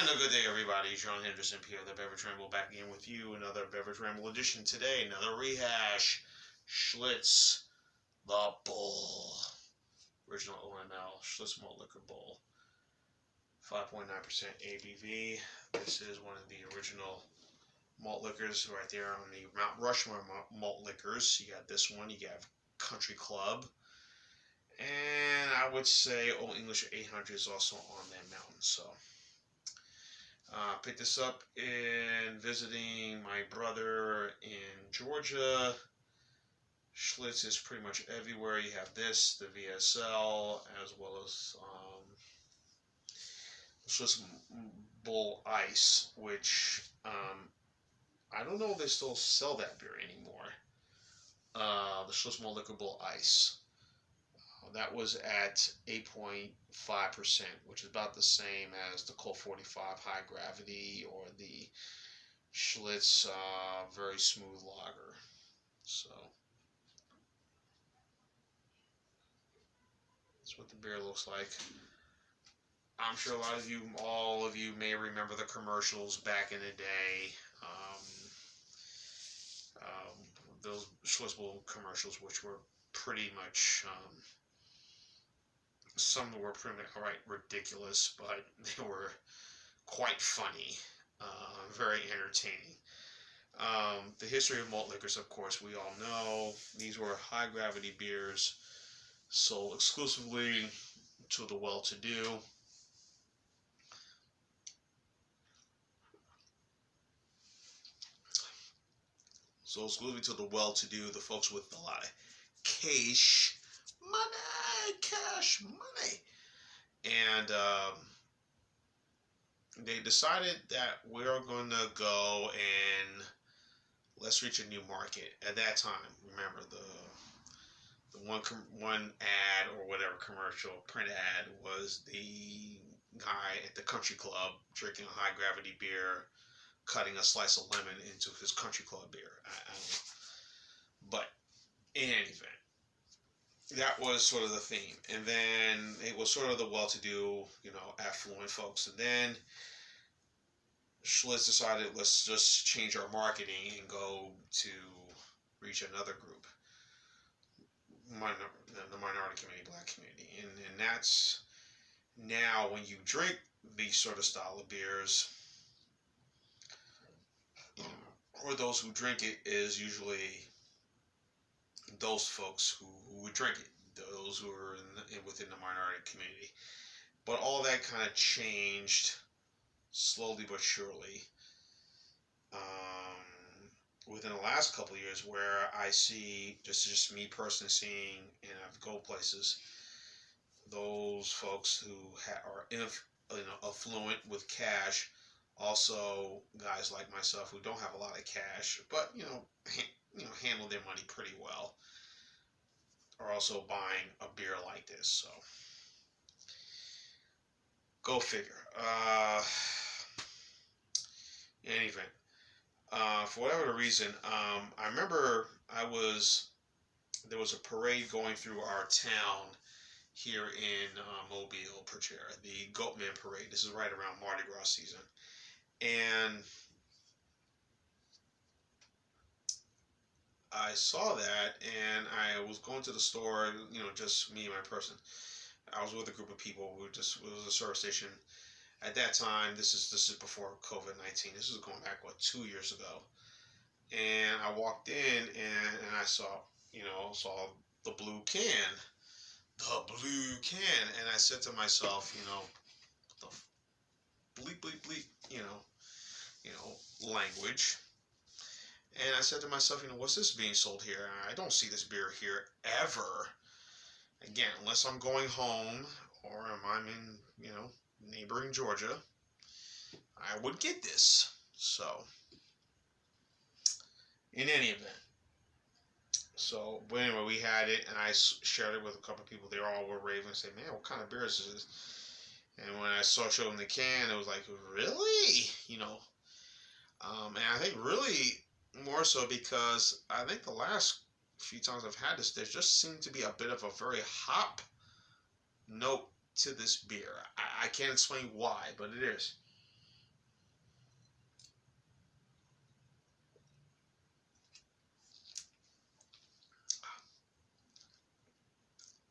And a good day, everybody. Sean Henderson, Pierre, the Beverage Ramble, back again with you. Another Beverage Ramble edition today. Another Rehash, Schlitz, the Bull. Original OML, Schlitz Malt Liquor Bull. 5.9% ABV. This is one of the original malt liquors right there on the Mount Rushmore malt liquors. You got this one, you got Country Club. And I would say Old English 800 is also on that mountain, so... picked this up in visiting my brother in Georgia. Schlitz is pretty much everywhere. You have this, the VSL, as well as Schlitz Bull Ice, which I don't know if they still sell that beer anymore. The Schlitz Malt Liquor Bull Ice. That was at 8.5%, which is about the same as the Colt 45 High Gravity or the Schlitz Very Smooth Lager. So that's what the beer looks like. I'm sure all of you may remember the commercials back in the day. Those Schlitz Bull commercials, which were pretty much... some were pretty ridiculous, but they were quite funny, very entertaining. The history of malt liquors, of course, we all know. These were high gravity beers sold exclusively to the well-to-do. So exclusively to the well-to-do, the folks with a lot of cash money. And they decided that we're going to go and let's reach a new market. At that time, remember the one ad or whatever commercial, print ad, was the guy at the country club drinking a high gravity beer, cutting a slice of lemon into his country club beer. I don't know. But in any event, that was sort of the theme. And then it was sort of the well-to-do, affluent folks. And then Schlitz decided, let's just change our marketing and go to reach another group. The minority community, black community. And that's now when you drink these sort of style of beers, or those who drink it is usually those folks who would drink it, those who are within the minority community. But all that kind of changed slowly but surely within the last couple of years, where I see, just me personally seeing, and I've go places, those folks who are affluent with cash, also guys like myself who don't have a lot of cash, but handle their money pretty well, are also buying a beer like this. So go figure. In any event, for whatever the reason, I remember there was a parade going through our town here in Mobile, Pretoria, the Goatman Parade. This is right around Mardi Gras season. And I saw that, and I was going to the store, just me and my person. I was with a group of people. It was a service station. At that time, this is before COVID-19. This is going back, 2 years ago. And I walked in, and I saw the blue can. And I said to myself, the bleep, language. And I said to myself, what's this being sold here? I don't see this beer here ever. Again, unless I'm going home or I'm in, neighboring Georgia, I would get this. So, in any event. So, but anyway, we had it, and I shared it with a couple of people. They all were raving and said, man, what kind of beer is this? And when I showed them the can, it was like, really? And I think really more so because I think the last few times I've had this, there just seemed to be a bit of a very hop note to this beer. I can't explain why, but it is.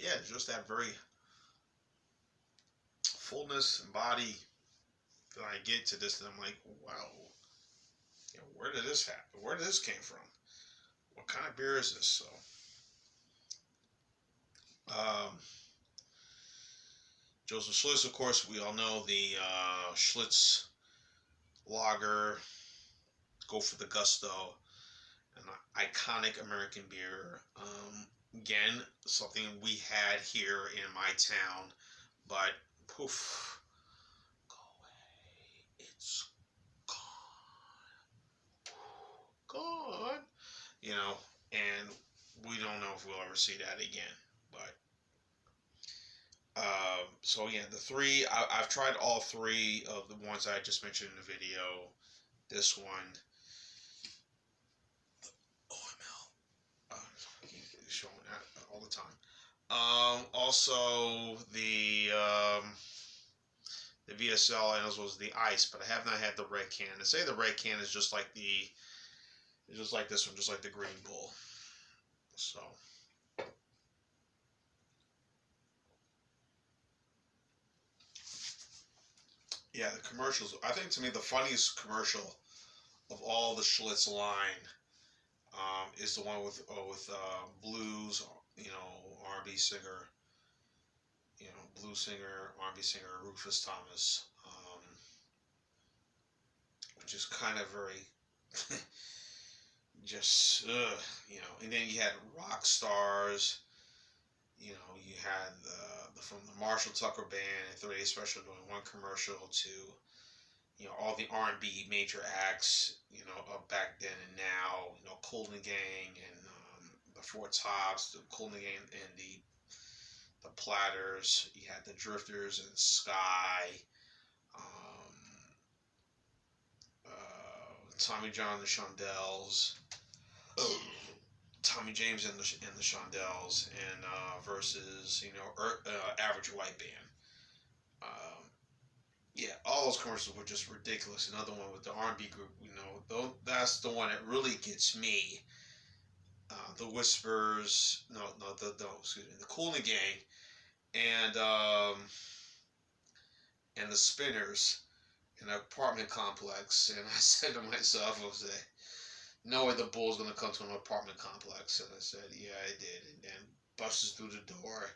yeah, just that very fullness and body that I get to this, and I'm like, wow, you know, where did this happen? Where did this came from? What kind of beer is this? So, um, Joseph Schlitz, of course, we all know the Schlitz lager, go for the gusto, an iconic American beer. Again, something we had here in my town, but poof, go away. It's gone. You know, and we don't know if we'll ever see that again. But so yeah, the three I've tried all three of the ones I just mentioned in the video. This one, OML, showing that all the time. Also the VSL and as well as the ice, but I have not had the red can. They say the red can is just like just like this one, just like the Green Bull. So. Yeah, the commercials. I think to me the funniest commercial of all the Schlitz line is the one with blues, you know, R&B singer, you know, blues singer, R&B singer Rufus Thomas, which is kind of very just you know. And then you had rock stars. You know, you had from the Marshall Tucker Band and 30 Special doing one commercial to you know all the R&B major acts, you know, of back then and now, you know, Kool and the Gang and the Four Tops, the Kool and the Gang and the Platters. You had the Drifters and Sky, um, Tommy John and the Shondells, Tommy James and the Shondells, and versus you know Average White Band. Um, Yeah, all those commercials were just ridiculous. Another one with the R&B group, you know, that's the one that really gets me. The Whispers, excuse me, the Kool and the Gang, and and the Spinners in an apartment complex. And I said to myself, I was like, no way the Bull's gonna come to an apartment complex. And I said, yeah, I did. And then busts through the door.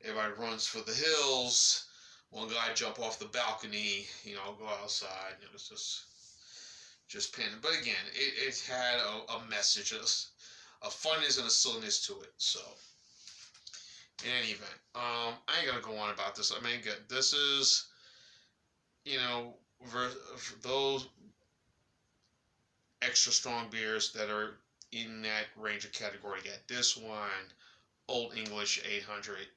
Everybody runs for the hills. One guy jump off the balcony, you know, go outside. And it was just pinned. But again, it had a message, a funness and a silliness to it. So, in any event, I ain't gonna go on about this. I mean, good. This is, you know, for those extra strong beers that are in that range of category. You got this one, Old English 800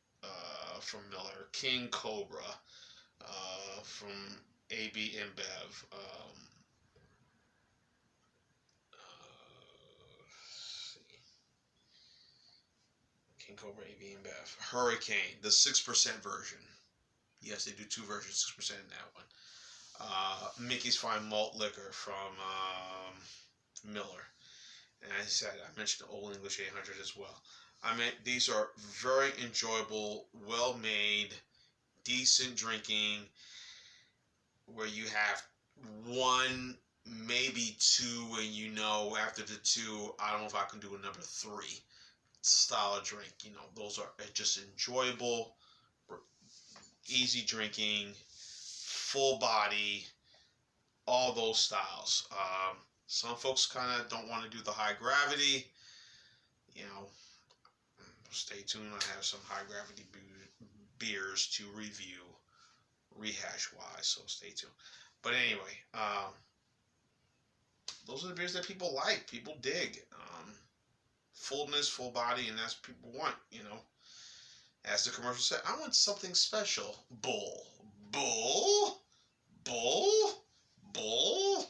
from Miller, King Cobra from AB InBev. King Cobra AB InBev. Hurricane, the 6% version. Yes, they do two versions, 6% in that one. Mickey's Fine Malt Liquor from Miller. And as I mentioned the Old English 800 as well. I mean, these are very enjoyable, well made, decent drinking, where you have one, maybe two, and you know after the two, I don't know if I can do a number three style of drink. You know, those are just enjoyable, easy drinking, full body, all those styles. Some folks kind of don't want to do the high gravity. You know, stay tuned. I have some high gravity beers to review, rehash wise. So stay tuned. But anyway, those are the beers that people like, people dig. Fullness, full body, and that's what people want. You know, as the commercial said, I want something special. Bull, bull, bull, bull.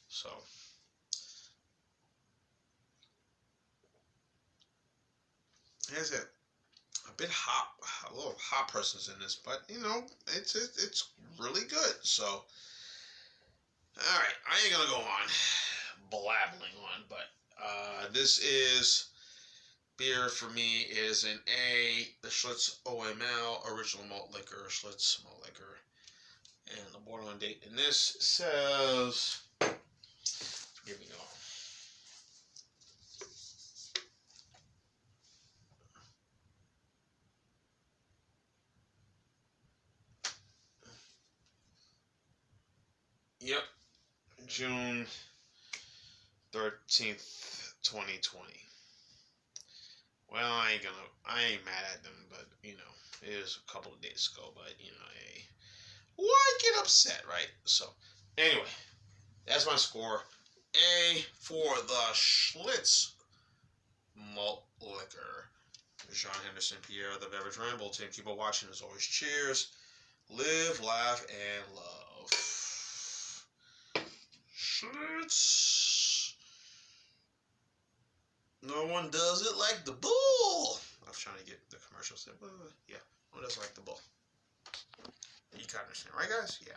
So. Here's it. A bit hot, a little hot person's in this, but you know, it's really good. So, all right, I ain't gonna go on blabbling on, but this is beer for me is an A, the Schlitz OML, Original Malt Liquor, Schlitz Malt Liquor. And the bottling date in this says, forgive me y'all. Yep, June 13th, 2020. Well, I ain't mad at them, but, you know, it was a couple of days ago, but, you know, hey, why get upset, right? So, anyway, that's my score. A for the Schlitz Malt Liquor. Sean Henderson, Pierre, the Beverage Ramble team. Keep on watching. As always, cheers. Live, laugh, and love. Schlitz. No one does it like the bull. I was trying to get the commercial said, yeah, no one does it like the bull. You can understand, right, guys? Yeah.